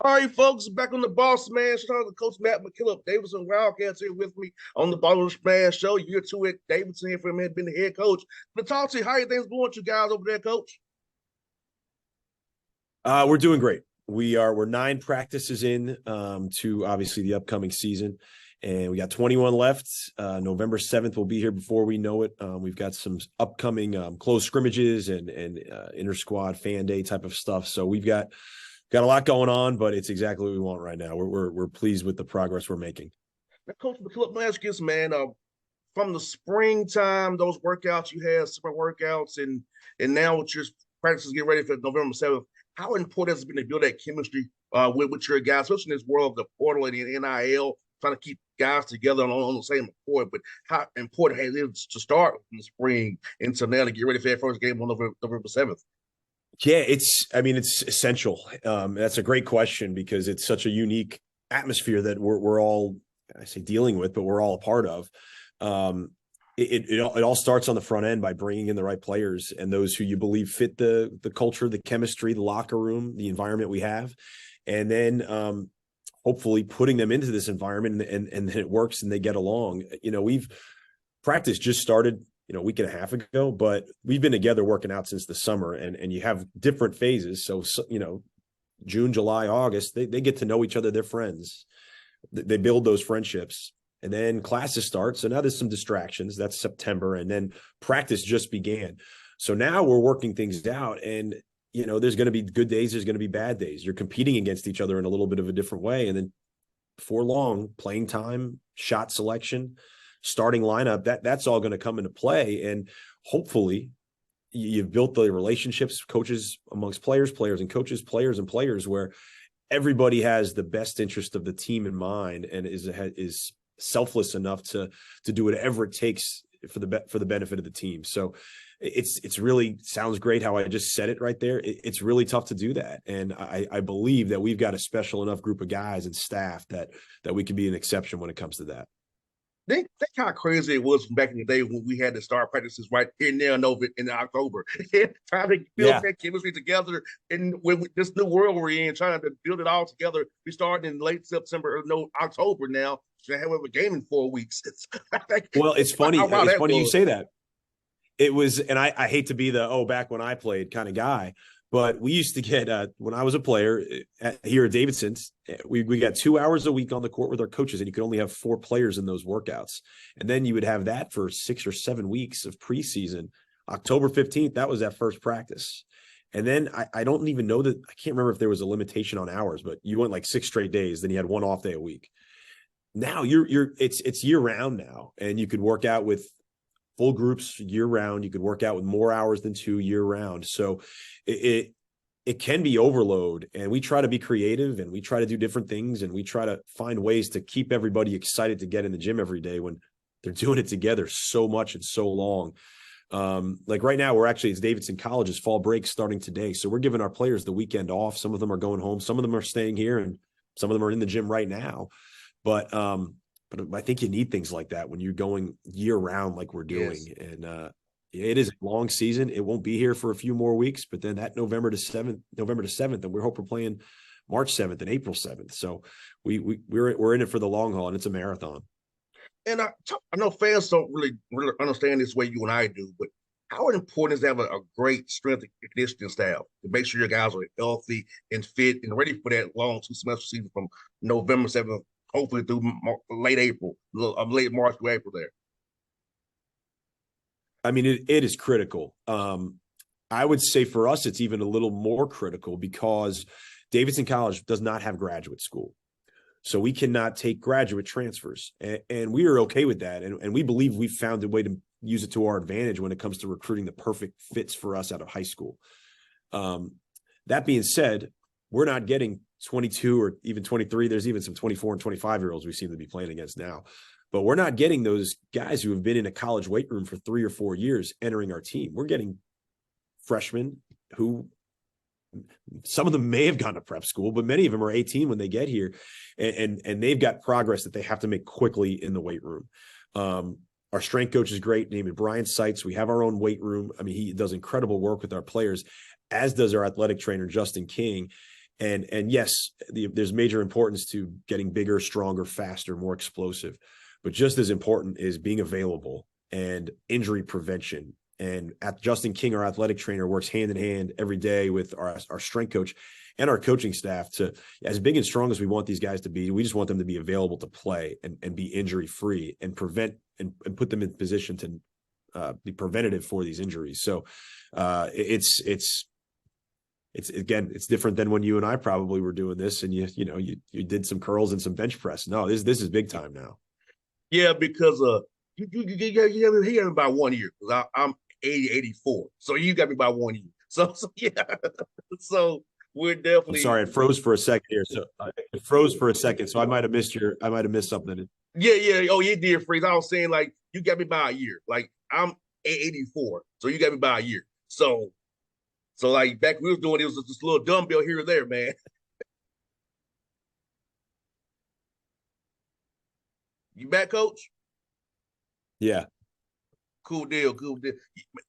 All right, folks, back on the Bossman. Shout out to Coach Matt McKillop, Davidson Wildcats here with me on the Bottom of the Smash Show. Year two at Davidson here for him, had been the head coach. But talk to you, how are things going with you guys over there, Coach? We're doing great. We're 9 practices in to obviously the upcoming season, and we got 21 left. November 7th will be here before we know it. We've got some upcoming close scrimmages and inter squad fan day type of stuff. So we've got a lot going on, but it's exactly what we want right now. We're pleased with the progress we're making. Now, Coach McKillop, let me ask you this, man. From the springtime, those workouts you had, summer workouts, and now with your practices getting ready for November 7th, how important has it been to build that chemistry with your guys, especially in this world of the portal and the NIL, trying to keep guys together on the same accord? But how important has it to start in the spring until now to get ready for that first game on November 7th? Yeah, it's essential. That's a great question because it's such a unique atmosphere that we're all, I say, dealing with, but we're all a part of. It all starts on the front end by bringing in the right players and those who you believe fit the culture, the chemistry, the locker room, the environment we have, and then hopefully putting them into this environment and then it works and they get along. We've practice just started a week and a half ago, but we've been together working out since the summer, and you have different phases. So June, July, August, they get to know each other. They're friends. They build those friendships. And then classes start. So now there's some distractions. That's September. And then practice just began. So now we're working things out. And, there's going to be good days. There's going to be bad days. You're competing against each other in a little bit of a different way. And then before long, playing time, shot selection, starting lineup, that's all going to come into play. And hopefully you've built the relationships, coaches amongst players and coaches, players and players, where everybody has the best interest of the team in mind and is selfless enough to do whatever it takes for the benefit of the team. So it's really sounds great how I just said it right there. It's really tough to do that. And I believe that we've got a special enough group of guys and staff that we can be an exception when it comes to that. Think how crazy it was from back in the day when we had to start practices right here now and over in October. Trying to build Yeah. that chemistry together, and with this new world we're in, trying to build it all together. We started in late September or no October now. So have a game in 4 weeks. Well, it's funny. Wow, It's that funny you was. say that. It was, and I hate to be the back when I played kind of guy, but we used to get when I was a player here at Davidson, we got 2 hours a week on the court with our coaches, and you could only have 4 players in those workouts, and then you would have that for 6 or 7 weeks of preseason. October 15th, that was that first practice, and then I don't even know that, I can't remember if there was a limitation on hours, but you went like 6 straight days, then you had 1 off day a week. Now it's year round now, and you could work out with full groups year round. You could work out with more hours than 2 year round. So it can be overload, and we try to be creative and we try to do different things and we try to find ways to keep everybody excited to get in the gym every day when they're doing it together so much and so long. Like right now, it's Davidson College's fall break starting today. So we're giving our players the weekend off. Some of them are going home. Some of them are staying here, and some of them are in the gym right now. But I think you need things like that when you're going year round like we're doing. Yes. And it is a long season. It won't be here for a few more weeks, but then that November to 7th, and we hope we're playing March 7th and April 7th. So we're in it for the long haul, and it's a marathon. And I know fans don't really understand this way you and I do, but how important is to have a great strength and conditioning staff to make sure your guys are healthy and fit and ready for that long 2 semester season from November 7th, hopefully through late April, late March to April there. I mean, it is critical. I would say for us, it's even a little more critical because Davidson College does not have graduate school. So we cannot take graduate transfers, and we are okay with that. And we believe we've found a way to use it to our advantage when it comes to recruiting the perfect fits for us out of high school. That being said, we're not getting 22 or even 23. There's even some 24 and 25-year-olds we seem to be playing against now. But we're not getting those guys who have been in a college weight room for 3 or 4 years entering our team. We're getting freshmen who some of them may have gone to prep school, but many of them are 18 when they get here, and they've got progress that they have to make quickly in the weight room. Our strength coach is great, named Brian Seitz. We have our own weight room. I mean, he does incredible work with our players, as does our athletic trainer, Justin King. And yes, there's major importance to getting bigger, stronger, faster, more explosive. But just as important is being available and injury prevention. And Justin King, our athletic trainer, works hand in hand every day with our strength coach and our coaching staff to, as big and strong as we want these guys to be, we just want them to be available to play and be injury free and prevent and put them in position to be preventative for these injuries. So it's again, it's different than when you and I probably were doing this and you did some curls and some bench press. No, this is big time now. Yeah, because he got me by 1 year because I'm 84. So you got me by 1 year. So yeah. So we're definitely. I'm sorry, it froze for a second here. So it froze for a second. So I might have missed something. Yeah. Oh, you did freeze. I was saying like you got me by a year. Like I'm 84. So you got me by a year. So like back when we was doing it was just a little dumbbell here or there, man. You back, coach? Yeah. Cool deal.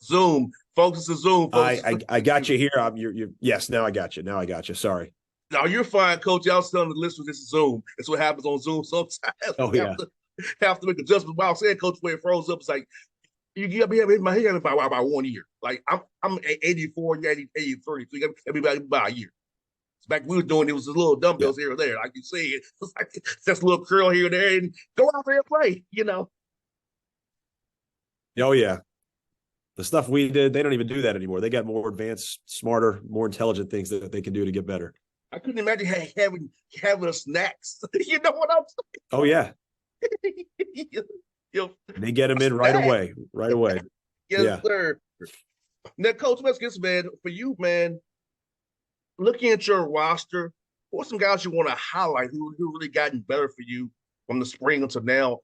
Zoom. Focus on Zoom. I got you here. Yes, now I got you. Sorry. No, you're fine, coach. Y'all telling the listeners this is Zoom. That's what happens on Zoom sometimes. Oh, yeah. Have to make adjustments. While I was saying, coach, when it froze up, it's like, you got me in my head by 1 year. Like I'm 84, you're 83, so you got me by a year. So back when we was doing it was a little dumbbells here or there, like you said. It's like just a little curl here and there, and go out there and play. Oh yeah, the stuff we did, they don't even do that anymore. They got more advanced, smarter, more intelligent things that they can do to get better. I couldn't imagine having a snacks. You know what I'm saying? Oh yeah. They get them in right away. Yes, sir. Now, Coach Meskis, man, for you, man, looking at your roster, what are some guys you want to highlight who really gotten better for you from the spring until now,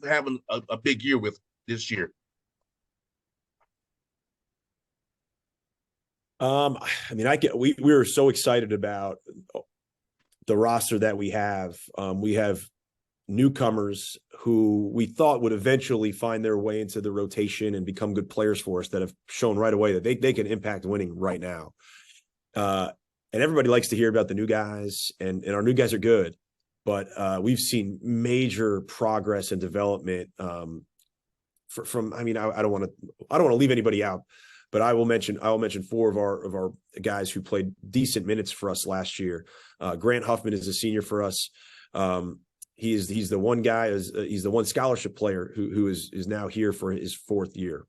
having a big year with this year? We were so excited about the roster that we have. We have newcomers who we thought would eventually find their way into the rotation and become good players for us that have shown right away that they can impact winning right now. And everybody likes to hear about the new guys, and our new guys are good, but we've seen major progress and development I don't want to leave anybody out, but I will mention 4 of our guys who played decent minutes for us last year. Grant Huffman is a senior for us. He's the one guy, he's the one scholarship player who is now here for his 4th year.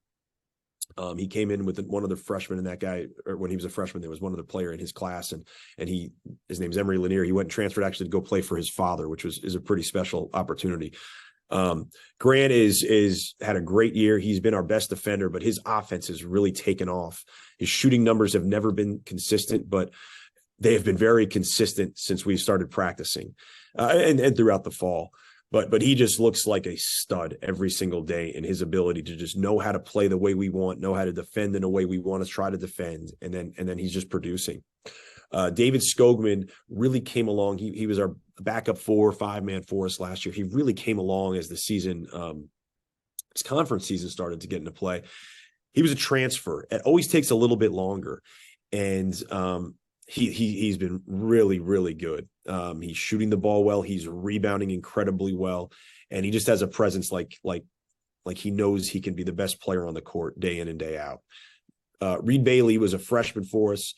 He came in with one other freshman, and that guy, or when he was a freshman, there was one other player in his class, and his name's Emery Lanier. He went and transferred actually to go play for his father, which is a pretty special opportunity. Grant is had a great year. He's been our best defender, but his offense has really taken off. His shooting numbers have never been consistent, but they have been very consistent since we started practicing and throughout the fall. But he just looks like a stud every single day in his ability to just know how to play the way we want, know how to defend in a way we want to try to defend, and then he's just producing. David Skogman really came along. He was our backup 4 or 5-man for us last year. He really came along as the season, his conference season started to get into play. He was a transfer. It always takes a little bit longer, and he's been really, really good. He's shooting the ball well. He's rebounding incredibly well, and he just has a presence like he knows he can be the best player on the court day in and day out. Reed Bailey was a freshman for us.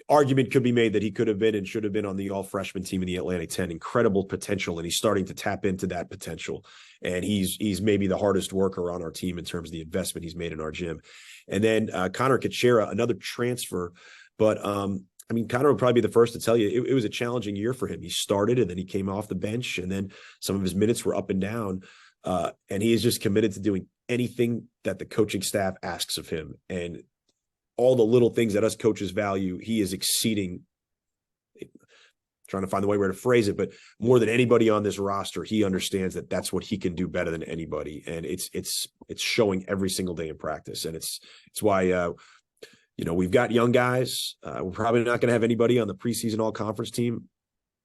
Argument could be made that he could have been and should have been on the all-freshman team in the Atlantic 10. Incredible potential, and he's starting to tap into that potential. And he's maybe the hardest worker on our team in terms of the investment he's made in our gym. And then Connor Kachera, another transfer, but Connor would probably be the first to tell you it was a challenging year for him. He started and then he came off the bench, and then some of his minutes were up and down. And he is just committed to doing anything that the coaching staff asks of him. And all the little things that us coaches value, he is exceeding, trying to find the way where to phrase it, but more than anybody on this roster, he understands that that's what he can do better than anybody. And it's showing every single day in practice. And it's why, we've got young guys. We're probably not going to have anybody on the preseason all conference team,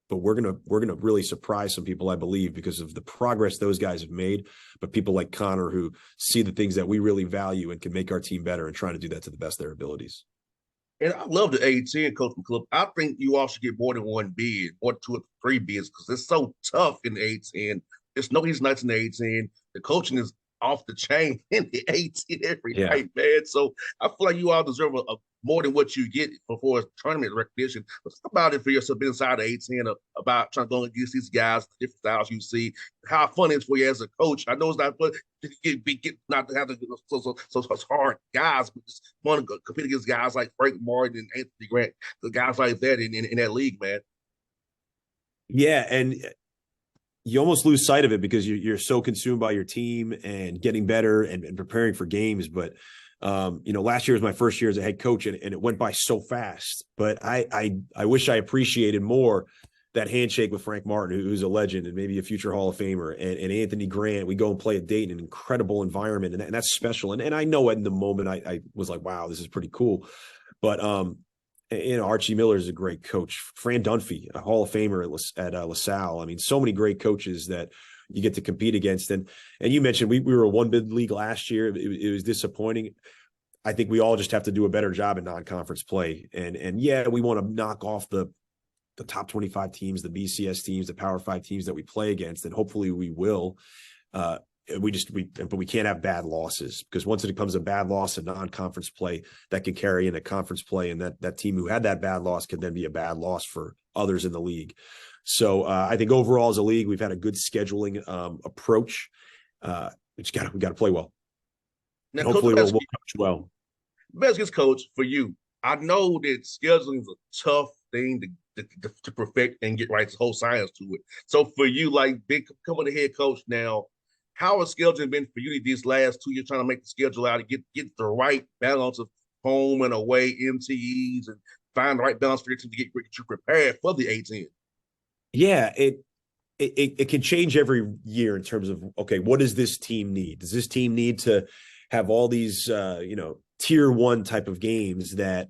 but we're going to really surprise some people, I believe, because of the progress those guys have made. But people like Connor who see the things that we really value and can make our team better and trying to do that to the best of their abilities. And I love the A10 coach club. I think you all should get more than one bid, or two or three bids, because it's so tough in the A10. There's no easy nights in the A10. The coaching is off the chain in the A10 every Yeah. night, man. So I feel like you all deserve a more than what you get before tournament recognition. But talk about it for yourself inside the A10 about trying to go against these guys, the different styles you see, how fun it is for you as a coach. I know it's not fun to get not to have to so hard guys, but just want to compete against guys like Frank Martin and Anthony Grant, the guys like that in that league, man. Yeah, and you almost lose sight of it because you're so consumed by your team and getting better and preparing for games. But last year was my first year as a head coach, and it went by so fast. But I wish I appreciated more that handshake with Frank Martin, who's a legend and maybe a future Hall of Famer, and Anthony Grant. We go and play a date in an incredible environment, and that's special. And I know in the moment I was like, wow, this is pretty cool. But Archie Miller is a great coach. Fran Dunphy, a Hall of Famer at LaSalle. I mean, so many great coaches that you get to compete against. And you mentioned we were a one bid league last year. It was disappointing. I think we all just have to do a better job in non-conference play. And yeah, we want to knock off the top 25 teams, the BCS teams, the Power 5 teams that we play against, and hopefully we will. But we can't have bad losses, because once it becomes a bad loss in non-conference play, that can carry into conference play, and that team who had that bad loss can then be a bad loss for others in the league. So I think overall as a league, we've had a good scheduling approach. We got to play well. Now, hopefully we'll coach well. Best coach, for you, I know that scheduling is a tough thing to perfect and get right, the whole science to it. So for you, like becoming the head coach now, how has scheduling been for you these last 2 years, trying to make the schedule out and get the right balance of home and away MTEs and find the right balance for your team to get you prepared for the A10? Yeah, it can change every year in terms of, okay, what does this team need? Does this team need to have all these tier 1 type of games that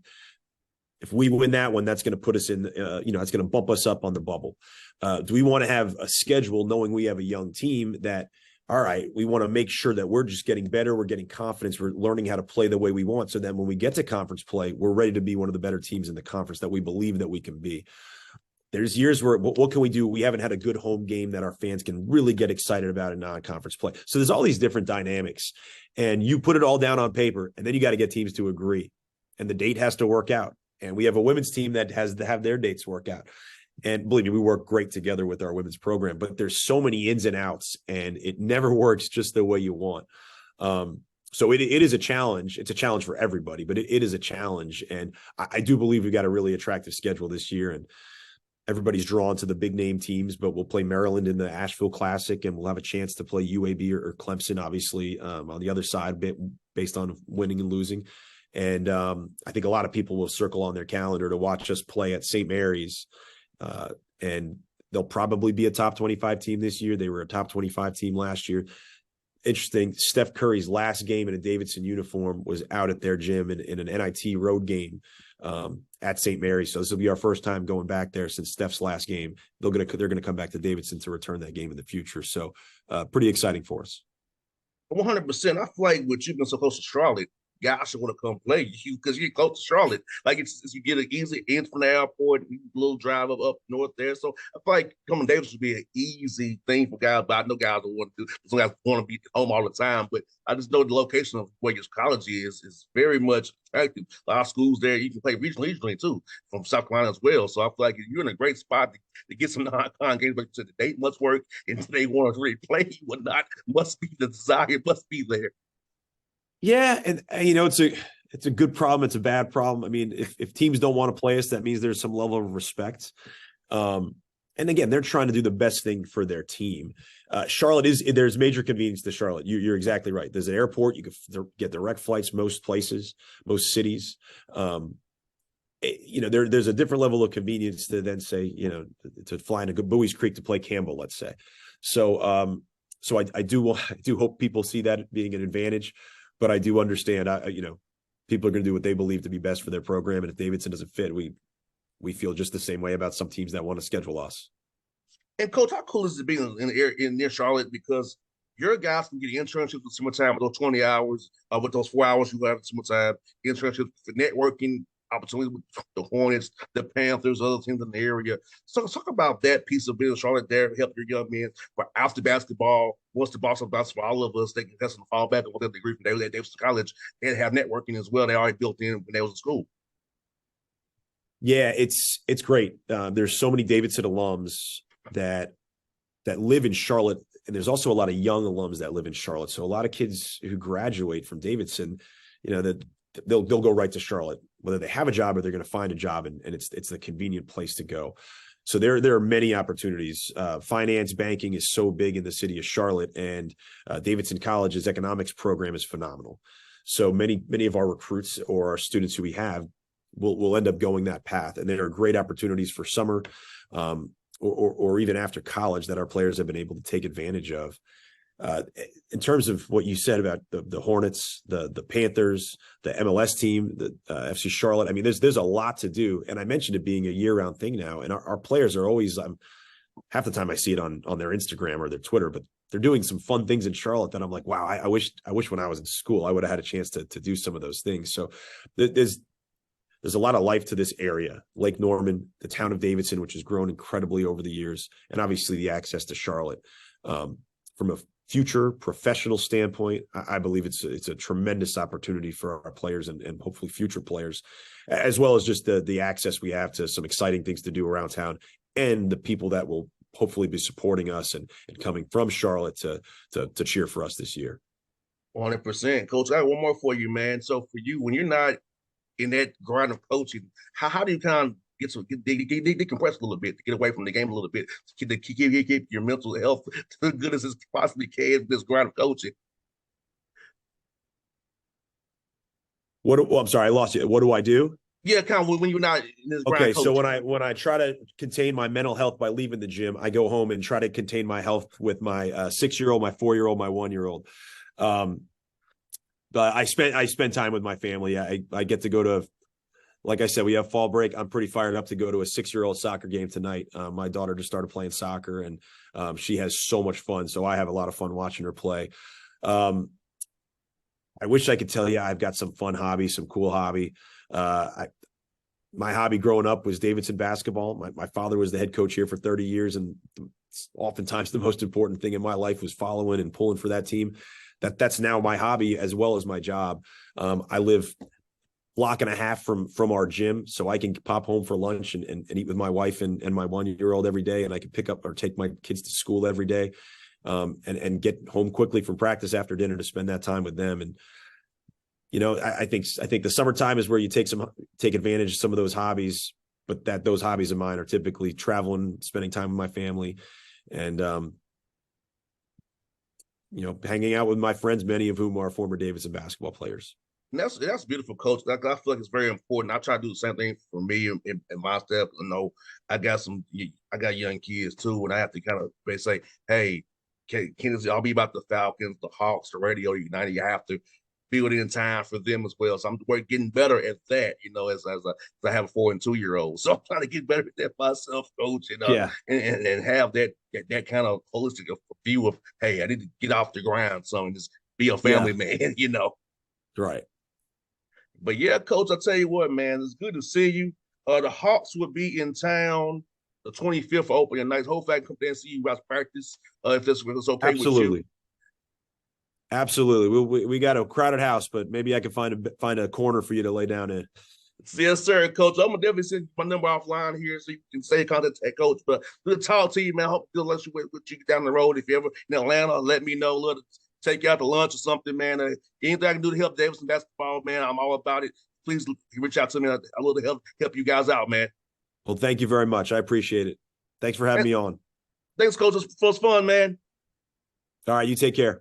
if we win that one, that's going to put us in, it's going to bump us up on the bubble. Do we want to have a schedule knowing we have a young team that, all right, we want to make sure that we're just getting better, we're getting confidence, we're learning how to play the way we want, so then when we get to conference play, we're ready to be one of the better teams in the conference that we believe that we can be. There's years where what can we do? We haven't had a good home game that our fans can really get excited about in non-conference play. So there's all these different dynamics, and you put it all down on paper, and then you got to get teams to agree, and the date has to work out. And we have a women's team that has to have their dates work out. And believe me, we work great together with our women's program, but there's so many ins and outs, and it never works just the way you want. So it is a challenge. It's a challenge for everybody, but it is a challenge. And I do believe we've got a really attractive schedule this year, and everybody's drawn to the big name teams, but we'll play Maryland in the Asheville Classic, and we'll have a chance to play UAB or Clemson, obviously, on the other side, based on winning and losing. And I think a lot of people will circle on their calendar to watch us play at St. Mary's. And they'll probably be a top 25 team this year. They were a top 25 team last year. Interesting. Steph Curry's last game in a Davidson uniform was out at their gym in an NIT road game at St. Mary's. So this will be our first time going back there since Steph's last game. They're going to come back to Davidson to return that game in the future. So pretty exciting for us. 100%. I feel like with you being so close to Charlotte, guys should want to come play you because you're close to Charlotte. Like it's you get an easy in from the airport, a little drive up north there. So I feel like coming to Davis would be an easy thing for guys, but I know guys don't want to do. Some guys want to be home all the time, but I just know the location of where your college is very much attractive. A lot of schools there, you can play regionally too, from South Carolina as well. So I feel like you're in a great spot to get some non-con games. Like you said, the date must work, and they want to really play you or not. Must be the desire, must be there. Yeah, and it's a good problem. It's a bad problem. I mean, if teams don't want to play us, that means there's some level of respect. And again, they're trying to do the best thing for their team. Charlotte there's major convenience to Charlotte. You're exactly right. There's an airport. You can get direct flights most places, most cities. There's a different level of convenience to then say, to fly into Bowie's Creek to play Campbell, let's say. So I do hope people see that being an advantage. But I do understand, people are going to do what they believe to be best for their program. And if Davidson doesn't fit, we feel just the same way about some teams that want to schedule us. And Coach, how cool is it being in near Charlotte? Because your guys can get internships with summertime with those 20 hours, with those 4 hours you have in summertime, internships for networking, opportunity with the Hornets, the Panthers, other teams in the area. So talk about that piece of business, Charlotte, there to help your young men for after basketball, once the Boston basketball, all of us, they can have some fall back on whatever degree from David at Davidson College and have networking as well. They already built in when they was in school. Yeah, it's great. There's so many Davidson alums that live in Charlotte, and there's also a lot of young alums that live in Charlotte. So a lot of kids who graduate from Davidson, that they'll go right to Charlotte, whether they have a job or they're going to find a job, and it's the convenient place to go. So there are many opportunities. Finance, banking is so big in the city of Charlotte, and Davidson College's economics program is phenomenal. So many of our recruits or our students who we have will end up going that path, and there are great opportunities for summer or even after college that our players have been able to take advantage of. In terms of what you said about the Hornets, the Panthers, the MLS team, the FC Charlotte, I mean, there's a lot to do. And I mentioned it being a year-round thing now, and our players are always, half the time I see it on their Instagram or their Twitter, but they're doing some fun things in Charlotte that I'm like, wow, I wish when I was in school, I would have had a chance to do some of those things. So there's a lot of life to this area. Lake Norman, the town of Davidson, which has grown incredibly over the years, and obviously the access to Charlotte. From a future professional standpoint, I believe it's a tremendous opportunity for our players and hopefully future players, as well as just the access we have to some exciting things to do around town, and the people that will hopefully be supporting us and coming from Charlotte to cheer for us this year. 100%. Coach, I have one more for you, man. So for you, when you're not in that grind of coaching, how do you kind of decompress a little bit to get away from the game a little bit to keep your mental health as good as it possibly can with this grind of coaching? I'm sorry, I lost you. What do I do? Yeah, kind of when you're not in this grind. Okay, so when I try to contain my mental health by leaving the gym, I go home and try to contain my health with my 6-year-old, my 4-year-old, my 1-year-old. But I spend time with my family. I get to go to, like I said, we have fall break. I'm pretty fired up to go to a 6-year-old soccer game tonight. My daughter just started playing soccer, and she has so much fun. So I have a lot of fun watching her play. I wish I could tell you I've got some fun hobby, some cool hobby. My hobby growing up was Davidson basketball. My father was the head coach here for 30 years, and oftentimes the most important thing in my life was following and pulling for that team. That's now my hobby as well as my job. I live a block and a half from our gym, so I can pop home for lunch and eat with my wife and my 1-year-old every day, and I can pick up or take my kids to school every day, and get home quickly from practice after dinner to spend that time with them. And I think the summertime is where you take advantage of some of those hobbies, but those hobbies of mine are typically traveling, spending time with my family, and hanging out with my friends, many of whom are former Davidson basketball players. And that's beautiful, Coach. I feel like it's very important. I try to do the same thing for me and my staff. I got young kids too, and I have to kind of say, hey, I'll be about the Falcons, the Hawks, the Radio United. You have to build in time for them as well. So I'm getting better at that, as I have a 4 and 2-year-old. So I'm trying to get better at that myself, Coach, and have that kind of holistic view of, hey, I need to get off the ground, so and just be a family man, Right. But yeah, Coach, I tell you what, man, it's good to see you. The Hawks will be in town the 25th for opening night. Hopefully I can come there and see you guys practice if it's okay Absolutely. with you. Absolutely. We got a crowded house, but maybe I can find a corner for you to lay down in. Yes, sir, Coach. I'm gonna definitely send my number offline here so you can stay in contact with Coach. But good to talk to you, man. I hope to let you down the road. If you ever in Atlanta, let me know. Let take you out to lunch or something, man. Anything I can do to help Davidson basketball, man, I'm all about it. Please reach out to me. I love to help you guys out, man. Well, thank you very much. I appreciate it. Thanks for having me on. Thanks, Coach. It was fun, man. All right, you take care.